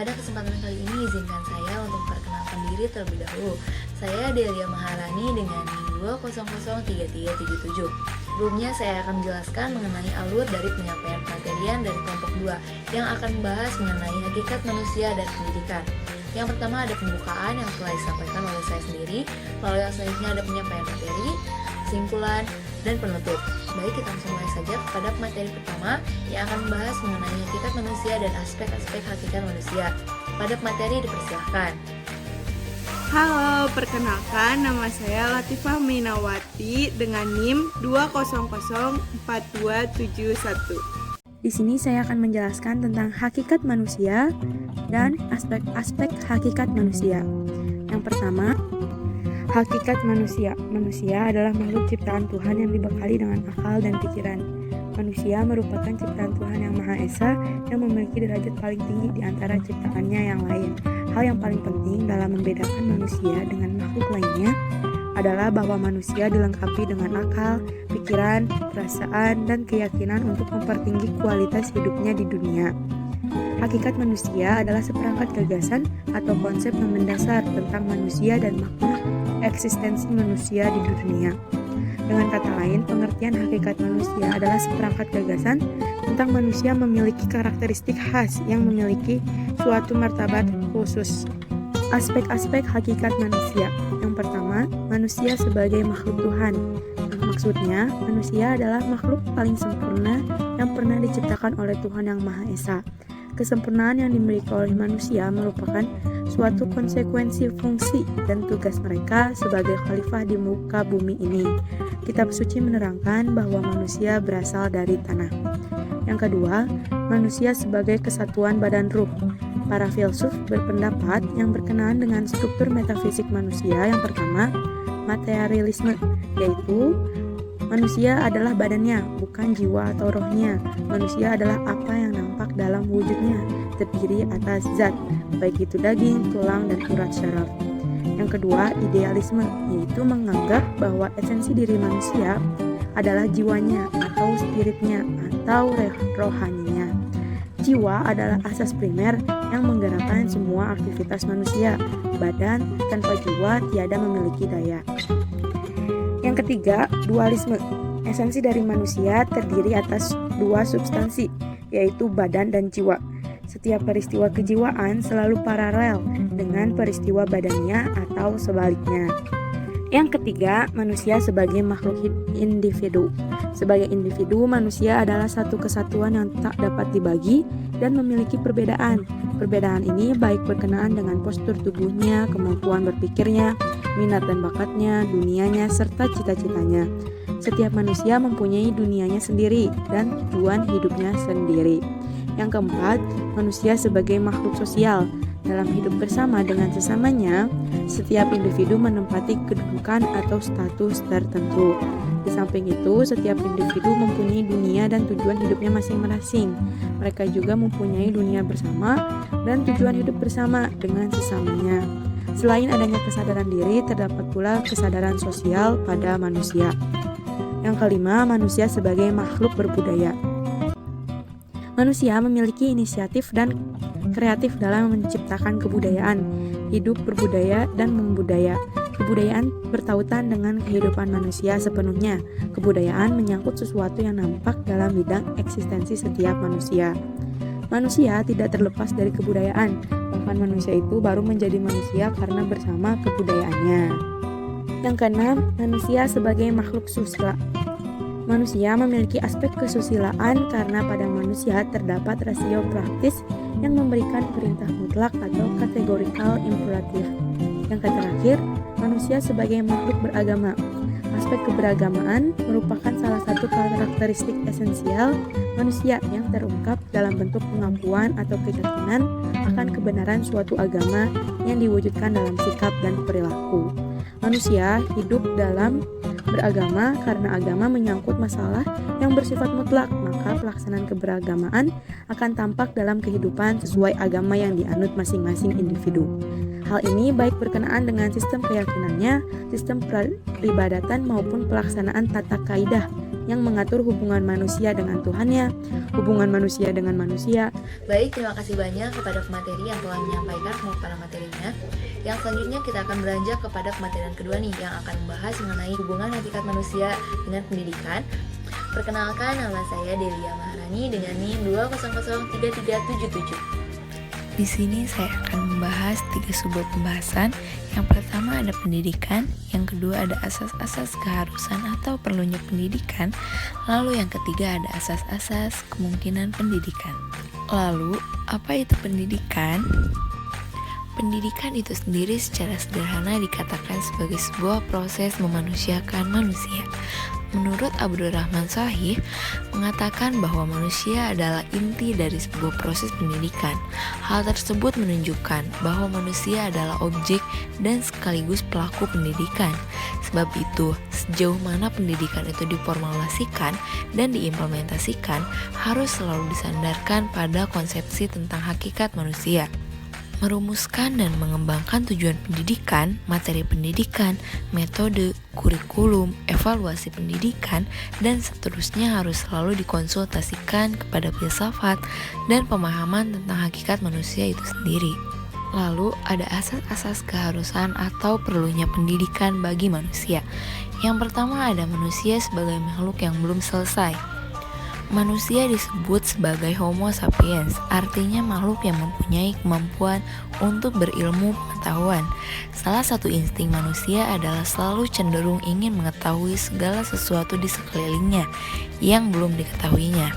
Pada kesempatan kali ini izinkan saya untuk memperkenalkan diri terlebih dahulu. Saya Delia Maharani dengan NIM 2003377. Sebelumnya saya akan menjelaskan mengenai alur dari penyampaian pematerian dari kelompok 2 yang akan membahas mengenai hakikat manusia dan pendidikan. Yang pertama ada pembukaan yang telah disampaikan oleh saya sendiri, lalu yang selanjutnya ada penyampaian materi, kesimpulan, dan penutup. Baik, kita langsung mulai saja pada materi pertama yang akan membahas mengenai hakikat manusia dan aspek-aspek hakikat manusia. Pada materi dipersilahkan. Halo, perkenalkan nama saya Latifah Minawati dengan NIM 2004271. Di sini saya akan menjelaskan tentang hakikat manusia dan aspek-aspek hakikat manusia. Yang pertama, hakikat manusia. Manusia adalah makhluk ciptaan Tuhan yang dibekali dengan akal dan pikiran. Manusia merupakan ciptaan Tuhan yang Maha Esa yang memiliki derajat paling tinggi di antara ciptaannya yang lain. Hal yang paling penting dalam membedakan manusia dengan makhluk lainnya adalah bahwa manusia dilengkapi dengan akal, pikiran, perasaan, dan keyakinan untuk mempertinggi kualitas hidupnya di dunia. Hakikat manusia adalah seperangkat gagasan atau konsep yang mendasar tentang manusia dan makna eksistensi manusia di dunia. Dengan kata lain, pengertian hakikat manusia adalah seperangkat gagasan tentang manusia memiliki karakteristik khas yang memiliki suatu martabat khusus. Aspek-aspek hakikat manusia. Yang pertama, manusia sebagai makhluk Tuhan. Maksudnya, manusia adalah makhluk paling sempurna yang pernah diciptakan oleh Tuhan yang Maha Esa. Kesempurnaan yang dimiliki oleh manusia merupakan suatu konsekuensi fungsi dan tugas mereka sebagai khalifah di muka bumi ini. Kitab suci menerangkan bahwa manusia berasal dari tanah. Yang kedua, manusia sebagai kesatuan badan ruh. Para filsuf berpendapat yang berkenaan dengan struktur metafisik manusia. Yang pertama, materialisme, yaitu manusia adalah badannya, bukan jiwa atau rohnya. Manusia adalah apa yang nampak dalam wujudnya, terdiri atas zat, baik itu daging, tulang, dan urat syaraf. Yang kedua, idealisme, yaitu menganggap bahwa esensi diri manusia adalah jiwanya atau spiritnya atau rohaninya. Jiwa adalah asas primer yang menggerakkan semua aktivitas manusia. Badan tanpa jiwa tiada memiliki daya. Yang ketiga, dualisme. Esensi dari manusia terdiri atas dua substansi, yaitu badan dan jiwa. Setiap peristiwa kejiwaan selalu paralel dengan peristiwa badannya atau sebaliknya. Yang ketiga, manusia sebagai makhluk individu. Sebagai individu, manusia adalah satu kesatuan yang tak dapat dibagi dan memiliki perbedaan. Perbedaan ini baik berkenaan dengan postur tubuhnya, kemampuan berpikirnya, minat dan bakatnya, dunianya, serta cita-citanya. Setiap manusia mempunyai dunianya sendiri dan tujuan hidupnya sendiri. Yang keempat, manusia sebagai makhluk sosial. Dalam hidup bersama dengan sesamanya, setiap individu menempati kedudukan atau status tertentu. Di samping itu, setiap individu mempunyai dunia dan tujuan hidupnya masing-masing. Mereka juga mempunyai dunia bersama dan tujuan hidup bersama dengan sesamanya. Selain adanya kesadaran diri, terdapat pula kesadaran sosial pada manusia. Yang kelima, manusia sebagai makhluk berbudaya. Manusia memiliki inisiatif dan kreatif dalam menciptakan kebudayaan, hidup berbudaya, dan membudaya. Kebudayaan bertautan dengan kehidupan manusia sepenuhnya. Kebudayaan menyangkut sesuatu yang nampak dalam bidang eksistensi setiap manusia. Manusia tidak terlepas dari kebudayaan, bahkan manusia itu baru menjadi manusia karena bersama kebudayaannya. Yang keenam, manusia sebagai makhluk susila. Manusia memiliki aspek kesusilaan karena pada manusia terdapat rasio praktis yang memberikan perintah mutlak atau kategorikal imperatif. Yang terakhir, manusia sebagai makhluk beragama. Aspek keberagamaan merupakan salah satu karakteristik esensial manusia yang terungkap dalam bentuk pengakuan atau keyakinan akan kebenaran suatu agama yang diwujudkan dalam sikap dan perilaku. Manusia hidup dalam beragama karena agama menyangkut masalah yang bersifat mutlak, maka pelaksanaan keberagamaan akan tampak dalam kehidupan sesuai agama yang dianut masing-masing individu. Hal ini baik berkenaan dengan sistem keyakinannya, sistem peribadatan maupun pelaksanaan tata kaidah yang mengatur hubungan manusia dengan Tuhannya, hubungan manusia dengan manusia. Baik, terima kasih banyak kepada pemateri yang telah menyampaikan pemaparan materinya. Yang selanjutnya kita akan beranjak kepada pematerian kedua nih, yang akan membahas mengenai hubungan hakikat manusia dengan pendidikan. Perkenalkan, nama saya Delia Maharani dengan NIM 2003377. Di sini saya akan membahas 3 sumber pembahasan. Yang pertama ada pendidikan, yang kedua ada asas-asas keharusan atau perlunya pendidikan, lalu yang ketiga ada asas-asas kemungkinan pendidikan. Lalu, apa itu pendidikan? Pendidikan itu sendiri secara sederhana dikatakan sebagai sebuah proses memanusiakan manusia. Menurut Abdurrahman Shahih mengatakan bahwa manusia adalah inti dari sebuah proses pendidikan. Hal tersebut menunjukkan bahwa manusia adalah objek dan sekaligus pelaku pendidikan. Sebab itu, sejauh mana pendidikan itu diformulasikan dan diimplementasikan harus selalu disandarkan pada konsepsi tentang hakikat manusia. Merumuskan dan mengembangkan tujuan pendidikan, materi pendidikan, metode, kurikulum, evaluasi pendidikan, dan seterusnya harus selalu dikonsultasikan kepada filsafat dan pemahaman tentang hakikat manusia itu sendiri. Lalu ada asas-asas keharusan atau perlunya pendidikan bagi manusia. Yang pertama ada manusia sebagai makhluk yang belum selesai. Manusia disebut sebagai Homo sapiens, artinya makhluk yang mempunyai kemampuan untuk berilmu pengetahuan. Salah satu insting manusia adalah selalu cenderung ingin mengetahui segala sesuatu di sekelilingnya yang belum diketahuinya.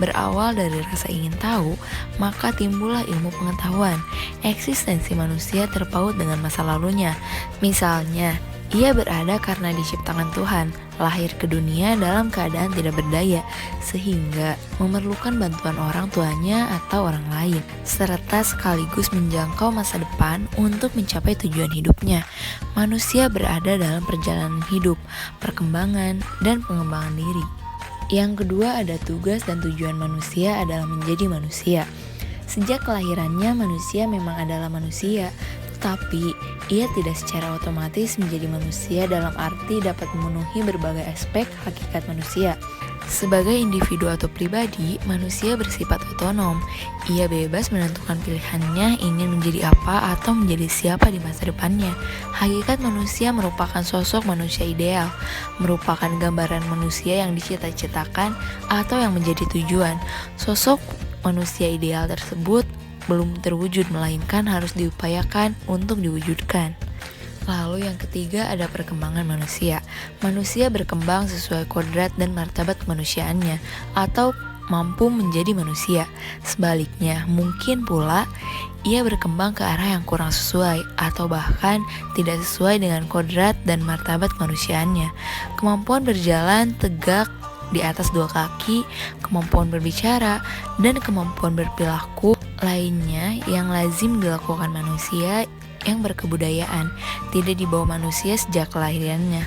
Berawal dari rasa ingin tahu, maka timbullah ilmu pengetahuan. Eksistensi manusia terpaut dengan masa lalunya. Misalnya, ia berada karena diciptakan Tuhan, lahir ke dunia dalam keadaan tidak berdaya, sehingga memerlukan bantuan orang tuanya atau orang lain, serta sekaligus menjangkau masa depan untuk mencapai tujuan hidupnya. Manusia berada dalam perjalanan hidup, perkembangan, dan pengembangan diri. Yang kedua ada tugas dan tujuan manusia adalah menjadi manusia. Sejak kelahirannya manusia memang adalah manusia, tapi ia tidak secara otomatis menjadi manusia dalam arti dapat memenuhi berbagai aspek hakikat manusia. Sebagai individu atau pribadi, manusia bersifat otonom. Ia bebas menentukan pilihannya ingin menjadi apa atau menjadi siapa di masa depannya. Hakikat manusia merupakan sosok manusia ideal, merupakan gambaran manusia yang dicita-citakan atau yang menjadi tujuan. Sosok manusia ideal tersebut belum terwujud, melainkan harus diupayakan untuk diwujudkan. Lalu yang ketiga ada perkembangan manusia. Manusia berkembang sesuai kodrat dan martabat kemanusiaannya atau mampu menjadi manusia. Sebaliknya, mungkin pula ia berkembang ke arah yang kurang sesuai atau bahkan tidak sesuai dengan kodrat dan martabat kemanusiaannya. Kemampuan berjalan tegak di atas 2 kaki, kemampuan berbicara, dan kemampuan berperilaku lainnya yang lazim dilakukan manusia yang berkebudayaan, tidak dibawa manusia sejak kelahirannya.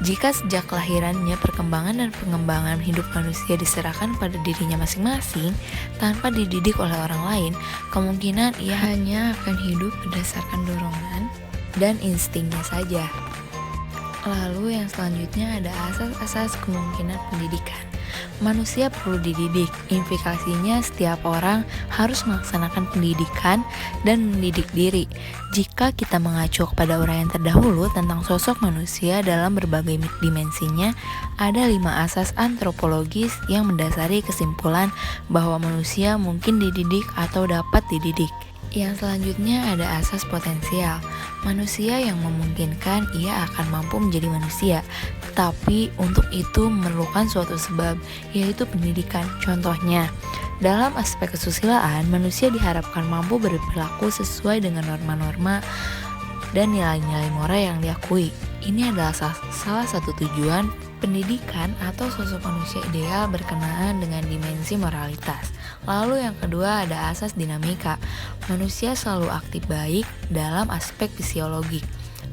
Jika sejak kelahirannya perkembangan dan pengembangan hidup manusia diserahkan pada dirinya masing-masing tanpa dididik oleh orang lain, kemungkinan ia hanya akan hidup berdasarkan dorongan dan instingnya saja. Lalu yang selanjutnya ada asas-asas kemungkinan pendidikan. Manusia perlu dididik. Implikasinya setiap orang harus melaksanakan pendidikan dan mendidik diri. Jika kita mengacu kepada uraian terdahulu tentang sosok manusia dalam berbagai dimensinya, ada 5 asas antropologis yang mendasari kesimpulan bahwa manusia mungkin dididik atau dapat dididik. Yang selanjutnya ada asas potensial. Manusia yang memungkinkan ia akan mampu menjadi manusia, tetapi untuk itu memerlukan suatu sebab, yaitu pendidikan. Contohnya, dalam aspek kesusilaan, manusia diharapkan mampu berperilaku sesuai dengan norma-norma dan nilai-nilai moral yang diakui. Ini adalah salah satu tujuan pendidikan atau sosok manusia ideal berkenaan dengan dimensi moralitas. Lalu yang kedua ada asas dinamika. Manusia selalu aktif baik dalam aspek fisiologik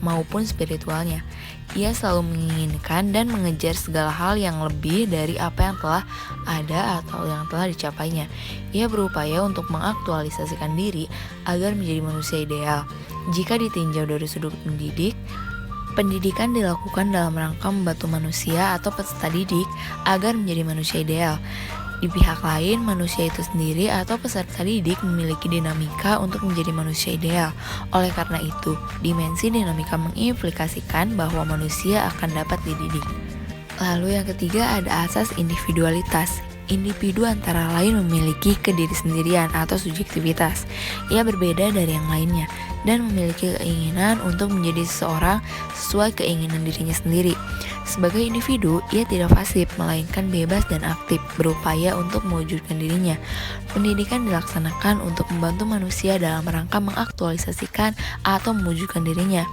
maupun spiritualnya. Ia selalu menginginkan dan mengejar segala hal yang lebih dari apa yang telah ada atau yang telah dicapainya. Ia berupaya untuk mengaktualisasikan diri agar menjadi manusia ideal. Jika ditinjau dari sudut mendidik, Pendidikan dilakukan dalam rangka membantu manusia atau peserta didik agar menjadi manusia ideal. Di pihak lain, manusia itu sendiri atau peserta didik memiliki dinamika untuk menjadi manusia ideal. Oleh karena itu, dimensi dinamika mengimplikasikan bahwa manusia akan dapat dididik. Lalu yang ketiga ada asas individualitas. Individu antara lain memiliki kediri sendirian atau subjektivitas. Ia berbeda dari yang lainnya dan memiliki keinginan untuk menjadi seseorang sesuai keinginan dirinya sendiri. Sebagai individu, ia tidak pasif, melainkan bebas dan aktif, berupaya untuk mewujudkan dirinya. Pendidikan dilaksanakan untuk membantu manusia dalam rangka mengaktualisasikan atau mewujudkan dirinya.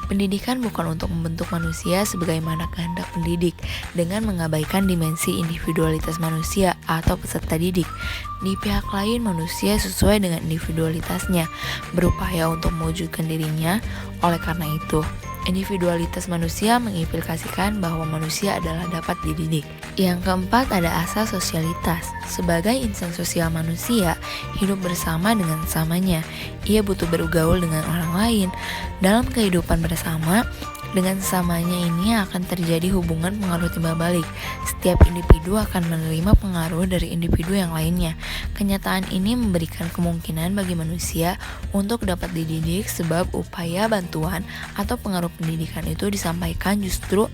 Pendidikan bukan untuk membentuk manusia sebagaimana kehendak pendidik dengan mengabaikan dimensi individualitas manusia atau peserta didik. Di pihak lain, manusia sesuai dengan individualitasnya, berupaya untuk mewujudkan dirinya. Oleh karena itu, individualitas manusia mengimplikasikan bahwa manusia adalah dapat dididik. Yang keempat ada asas sosialitas. Sebagai insan sosial manusia, hidup bersama dengan sesamanya. Ia butuh bergaul dengan orang lain. Dalam kehidupan bersama, dengan sesamanya ini akan terjadi hubungan pengaruh timbal balik. Setiap individu akan menerima pengaruh dari individu yang lainnya. Kenyataan ini memberikan kemungkinan bagi manusia untuk dapat dididik sebab upaya bantuan atau pengaruh pendidikan itu disampaikan justru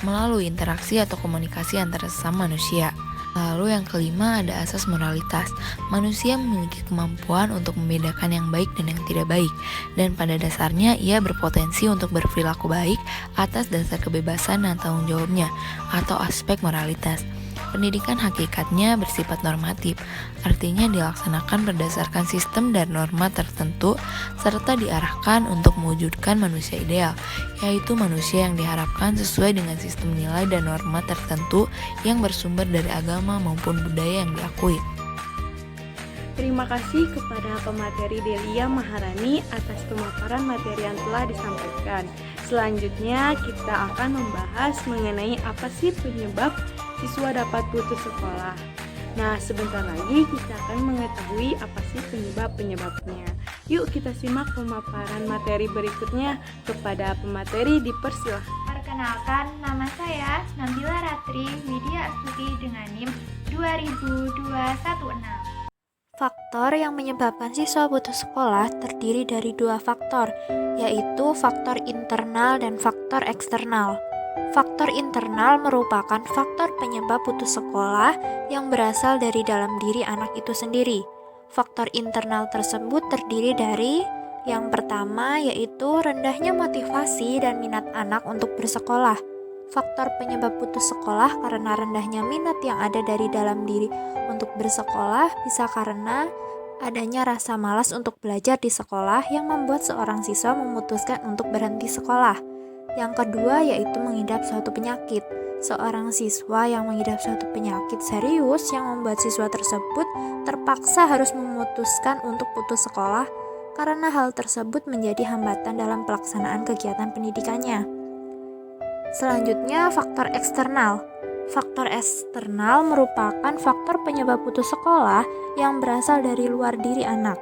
melalui interaksi atau komunikasi antara sesama manusia. Lalu yang kelima ada asas moralitas. Manusia memiliki kemampuan untuk membedakan yang baik dan yang tidak baik, dan pada dasarnya ia berpotensi untuk berperilaku baik atas dasar kebebasan dan tanggung jawabnya, atau aspek moralitas. Pendidikan hakikatnya bersifat normatif, artinya dilaksanakan berdasarkan sistem dan norma tertentu serta diarahkan untuk mewujudkan manusia ideal, yaitu manusia yang diharapkan sesuai dengan sistem nilai dan norma tertentu yang bersumber dari agama maupun budaya yang diakui. Terima kasih kepada pemateri Delia Maharani atas pemaparan materi yang telah disampaikan. Selanjutnya kita akan membahas mengenai apa sih penyebab siswa dapat putus sekolah. Nah, sebentar lagi kita akan mengetahui apa sih penyebab-penyebabnya. Yuk kita simak pemaparan materi berikutnya. Kepada pemateri dipersilahkan. Perkenalkan, nama saya Nabila Ratri Widya Astuti dengan NIM 20216. Faktor yang menyebabkan siswa putus sekolah terdiri dari dua faktor, yaitu faktor internal dan faktor eksternal. Faktor internal merupakan faktor penyebab putus sekolah yang berasal dari dalam diri anak itu sendiri. Faktor internal tersebut terdiri dari yang pertama yaitu rendahnya motivasi dan minat anak untuk bersekolah. Faktor penyebab putus sekolah karena rendahnya minat yang ada dari dalam diri untuk bersekolah bisa karena adanya rasa malas untuk belajar di sekolah yang membuat seorang siswa memutuskan untuk berhenti sekolah. Yang kedua yaitu mengidap suatu penyakit. Seorang siswa yang mengidap suatu penyakit serius yang membuat siswa tersebut terpaksa harus memutuskan untuk putus sekolah karena hal tersebut menjadi hambatan dalam pelaksanaan kegiatan pendidikannya. Selanjutnya, faktor eksternal. Faktor eksternal merupakan faktor penyebab putus sekolah yang berasal dari luar diri anak.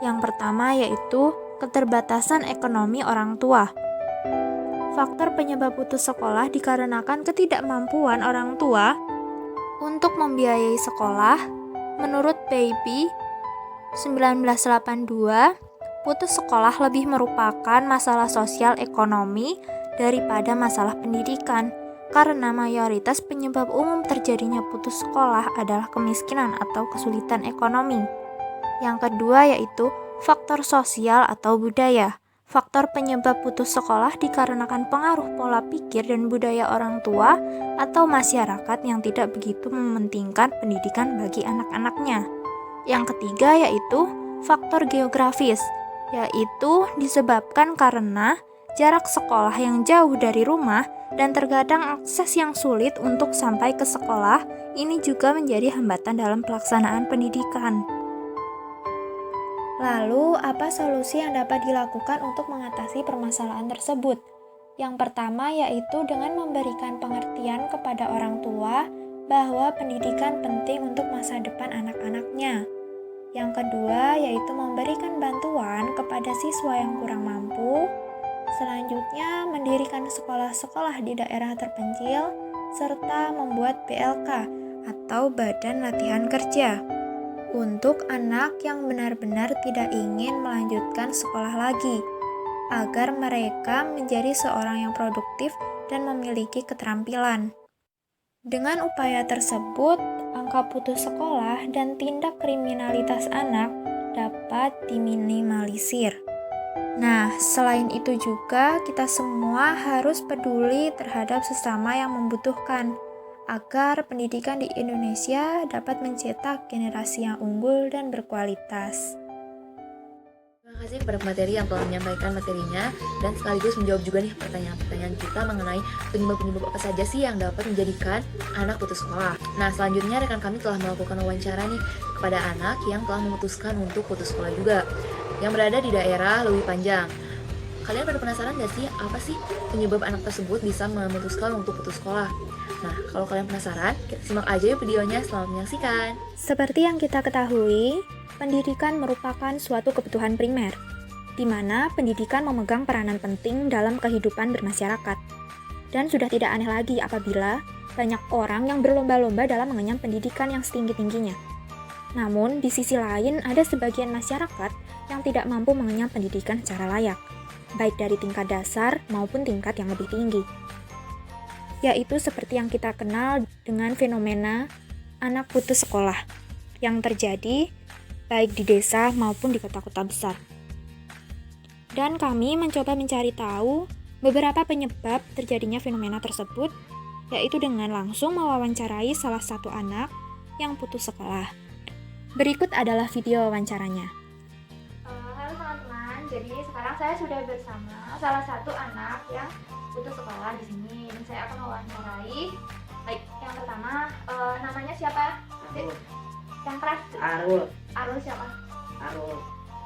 Yang pertama yaitu keterbatasan ekonomi orang tua. Faktor penyebab putus sekolah dikarenakan ketidakmampuan orang tua untuk membiayai sekolah. Menurut PIP 1982, putus sekolah lebih merupakan masalah sosial ekonomi daripada masalah pendidikan, karena mayoritas penyebab umum terjadinya putus sekolah adalah kemiskinan atau kesulitan ekonomi. Yang kedua yaitu faktor sosial atau budaya. Faktor penyebab putus sekolah dikarenakan pengaruh pola pikir dan budaya orang tua atau masyarakat yang tidak begitu mementingkan pendidikan bagi anak-anaknya. Yang ketiga yaitu faktor geografis, yaitu disebabkan karena jarak sekolah yang jauh dari rumah dan terkadang akses yang sulit untuk sampai ke sekolah ini juga menjadi hambatan dalam pelaksanaan pendidikan. Lalu, apa solusi yang dapat dilakukan untuk mengatasi permasalahan tersebut? Yang pertama yaitu dengan memberikan pengertian kepada orang tua bahwa pendidikan penting untuk masa depan anak-anaknya. Yang kedua yaitu memberikan bantuan kepada siswa yang kurang mampu. Selanjutnya, mendirikan sekolah-sekolah di daerah terpencil, serta membuat BLK atau Badan Latihan Kerja untuk anak yang benar-benar tidak ingin melanjutkan sekolah lagi, agar mereka menjadi seorang yang produktif dan memiliki keterampilan. Dengan upaya tersebut, angka putus sekolah dan tindak kriminalitas anak dapat diminimalisir. Nah, selain itu juga kita semua harus peduli terhadap sesama yang membutuhkan agar pendidikan di Indonesia dapat mencetak generasi yang unggul dan berkualitas. Terima kasih kepada pemateri yang telah menyampaikan materinya dan sekaligus menjawab juga nih pertanyaan-pertanyaan kita mengenai penyebab-penyebab apa saja sih yang dapat menjadikan anak putus sekolah. Nah, selanjutnya rekan kami telah melakukan wawancara nih kepada anak yang telah memutuskan untuk putus sekolah juga, yang berada di daerah Leuwi Panjang. Kalian pada penasaran gak sih apa sih penyebab anak tersebut bisa memutuskan untuk putus sekolah? Nah, kalau kalian penasaran, kita simak aja yuk videonya. Selamat menyaksikan. Seperti yang kita ketahui, pendidikan merupakan suatu kebutuhan primer, di mana pendidikan memegang peranan penting dalam kehidupan bermasyarakat. Dan sudah tidak aneh lagi apabila banyak orang yang berlomba-lomba dalam mengenyam pendidikan yang setinggi-tingginya. Namun, di sisi lain ada sebagian masyarakat yang tidak mampu mengenyam pendidikan secara layak, baik dari tingkat dasar maupun tingkat yang lebih tinggi. Yaitu seperti yang kita kenal dengan fenomena anak putus sekolah yang terjadi baik di desa maupun di kota-kota besar. Dan kami mencoba mencari tahu beberapa penyebab terjadinya fenomena tersebut, yaitu dengan langsung mewawancarai salah satu anak yang putus sekolah. Berikut adalah video wawancaranya. Halo teman-teman, jadi sekarang saya sudah bersama salah satu anak yang putus sekolah di sini. Dan saya akan mewawancarai. Baik, yang pertama namanya siapa? Arul. Yang keras. Arul. Arul siapa?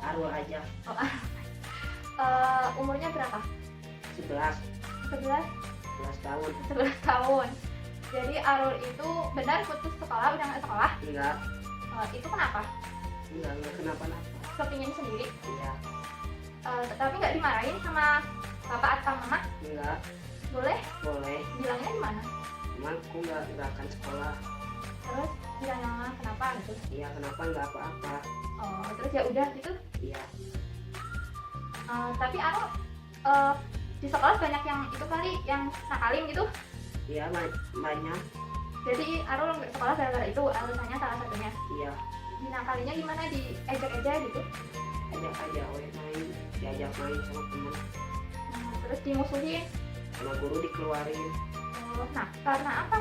Arul aja. Umurnya berapa? 11 11 tahun. 11 tahun. Jadi Arul itu benar putus sekolah, udah nggak sekolah? Enggak Itu kenapa? kenapa-napa. Kepingin sendiri. Iya. Tapi nggak dimarahin sama bapak atau mama? Enggak. Boleh? Boleh. Bilangnya di mana? Cuman aku enggak akan sekolah. Terus bilangnya kenapa gitu? Iya, kenapa enggak apa-apa. Terus ya udah gitu. Iya. Tapi Arul di sekolah banyak yang itu kali yang nakalin gitu. Iya, banyak. Jadi Arul nggak sekolah gara-gara itu alasannya salah satunya. Iya. Dinakalinya gimana? Diejek-ejek gitu? Ajak diajak main sama teman. Terus dimusuhin? Sama guru dikeluarin. Nah, karena apa?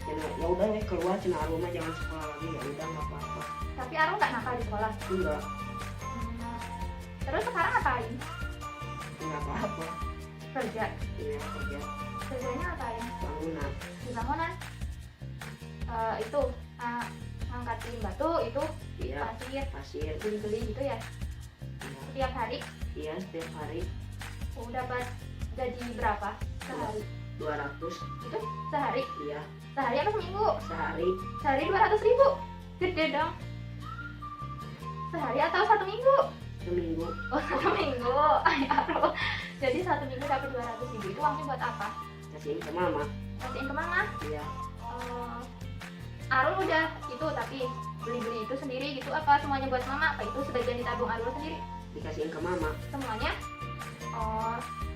Ya udah keluar, cina Arul mah jangan sekolah lagi. Ya udah nggak apa-apa. Tapi Arul nggak nakal di sekolah. Enggak. Terus sekarang ngapain? Enggak apa-apa. Kerja. Iya, kerja Kerjanya ngapain? bangunan. Di bangunan. Itu ngangkatin batu itu Iya. pasir, Pasir. beli-beli gitu ya. Iya. Setiap hari Setiap hari dapat gaji berapa sehari? 200. Itu sehari? Iya, Sehari apa seminggu? sehari. Sehari 200.000. Gede dong. Sehari atau satu minggu? Seminggu. Oh, satu minggu. Aduh. Jadi satu minggu dapat 200.000. Itu uangnya buat apa? Kasihin ke mama. Kasihin ke mama. Iya. Arul udah itu tapi beli-beli itu sendiri gitu apa semuanya buat mama? Apa itu sebagian ditabung Arul sendiri? Dikasihin ke mama. Semuanya?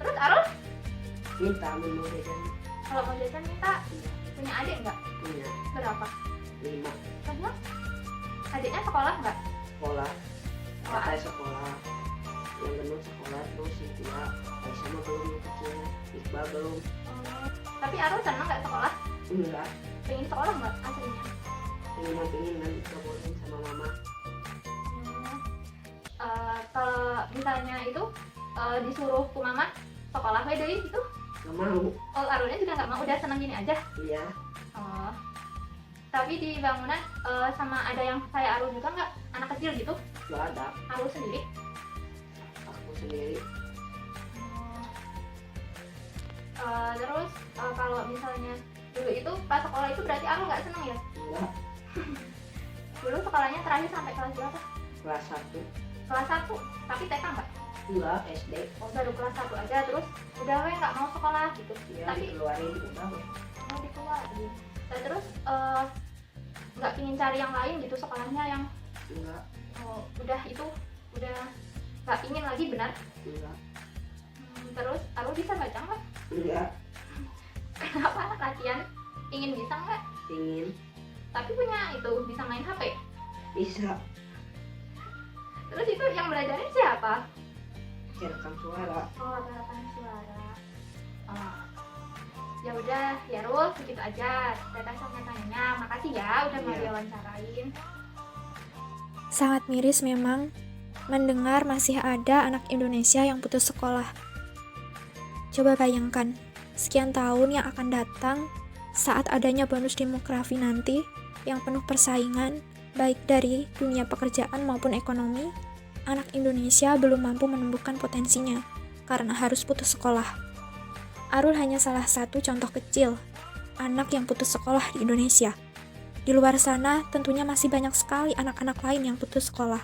Terus Arul Minta mau jajan. kalau mau jajan minta. Iya, Punya adik nggak? punya Berapa? 5. Banyak? Adiknya sekolah nggak? Sekolah. Oh, Kakak sekolah. Yang gendut sekolah, terus si Tia. Aisyah mah belum, yang kecil. Iqbal belum. Tapi Arul seneng nggak sekolah? Enggak. Pengen sekolah nggak aslinya? Pengen dan dibolehin sama mama. Kalau misalnya itu disuruh ke mama sekolah deui gitu, Gak mau. Arulnya juga nggak mau, udah seneng gini aja. Iya. Tapi di bangunan sama ada yang kayak Arul juga nggak, anak kecil gitu? Gak ada. Arul sendiri? Aku sendiri. Terus kalau misalnya dulu itu pas sekolah itu berarti Arul nggak seneng ya? Enggak. Dulu sekolahnya terakhir sampai kelas berapa? Kelas 1. Kelas 1, tapi TK nggak? Enggak, SD. Oh, baru kelas 1 aja terus udah weh nggak mau sekolah gitu. Ya, Tapi dikeluarin udah ya. mau dikeluarin. Dan terus nggak pingin cari yang lain gitu sekolahnya yang Enggak, udah itu udah nggak pingin lagi benar. enggak. Terus Arul bisa baca nggak? Enggak, Kenapa latihan? Ingin bisa nggak? ingin. Tapi punya itu bisa main HP. Bisa. Terus itu yang belajarin siapa? Rekam suara. Oh, harapan suara. Oh. Ya udah, ya Rul, segitu aja. Teteh sama tanya. Makasih ya udah mau Iya. diwawancarain. Sangat miris memang mendengar masih ada anak Indonesia yang putus sekolah. Coba bayangkan, sekian tahun yang akan datang saat adanya bonus demografi nanti yang penuh persaingan, baik dari dunia pekerjaan maupun ekonomi, anak Indonesia belum mampu menumbuhkan potensinya karena harus putus sekolah. Arul hanya salah satu contoh kecil anak yang putus sekolah di Indonesia. Di luar sana tentunya masih banyak sekali anak-anak lain yang putus sekolah.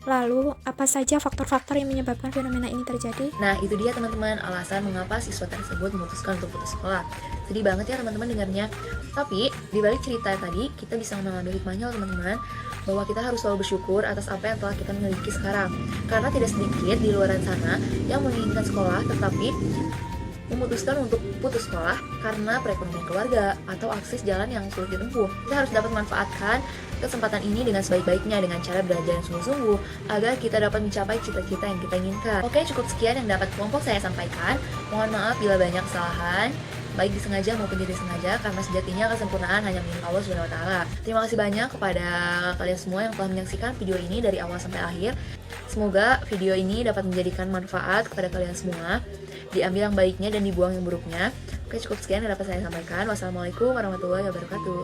Lalu, apa saja faktor-faktor yang menyebabkan fenomena ini terjadi? Nah, itu dia teman-teman alasan mengapa siswa tersebut memutuskan untuk putus sekolah. Sedih banget ya teman-teman dengarnya. Tapi, di balik cerita tadi, kita bisa mengambil hikmahnya loh teman-teman, bahwa kita harus selalu bersyukur atas apa yang telah kita miliki sekarang. Karena tidak sedikit di luar sana yang menginginkan sekolah, tetapi memutuskan untuk putus sekolah karena perekonomian keluarga atau akses jalan yang sulit ditempuh. Kita harus dapat memanfaatkan kesempatan ini dengan sebaik-baiknya dengan cara belajar yang sungguh-sungguh agar kita dapat mencapai cita-cita yang kita inginkan. Oke, cukup sekian yang dapat kelompok saya sampaikan. Mohon maaf bila banyak kesalahan, baik disengaja maupun tidak disengaja, karena sejatinya kesempurnaan hanya milik Allah Subhanahu wa taala. Terima kasih banyak kepada kalian semua yang telah menyaksikan video ini dari awal sampai akhir. Semoga video ini dapat menjadikan manfaat kepada kalian semua. Diambil yang baiknya dan dibuang yang buruknya. Oke, cukup sekian yang dapat saya sampaikan. Wassalamualaikum warahmatullahi wabarakatuh.